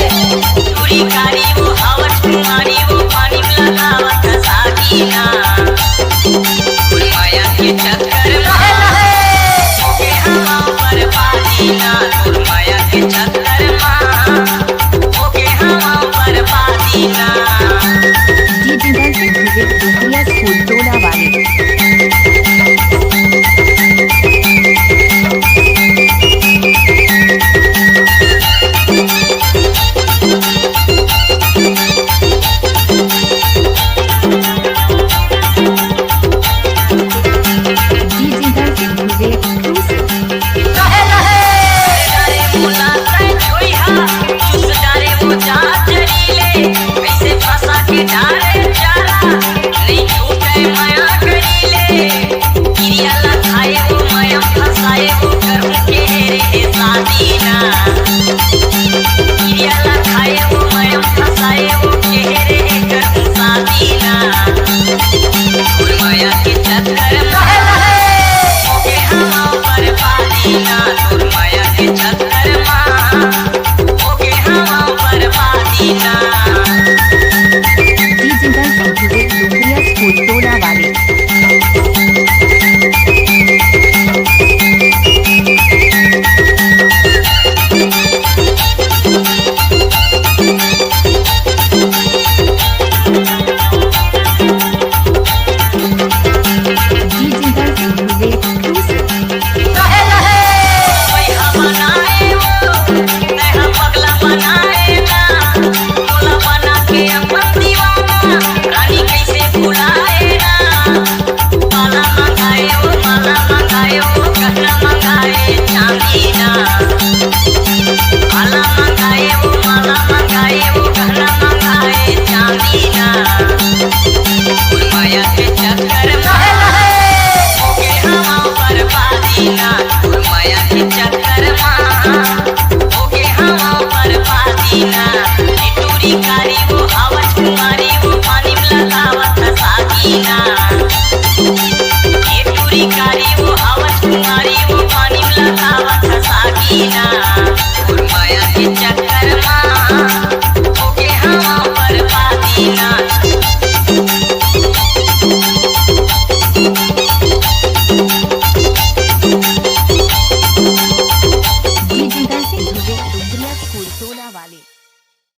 चूड़ी कारी वो हवस कुमारी वो पानी में लगावत सागीना माया के चक्कर में होके हवा पर पादीना माया के चक्कर में होके हवा पर पादीना डिजिटल म्यूजिक दुनिया स्कूल टोला वाले माया के चक्कर होके हवा पर पादीना माया के चक्कर होके हवा पर पादीना डिजिटल म्यूजिक दुनिया स्कूल टोला वाले माया के चक्कर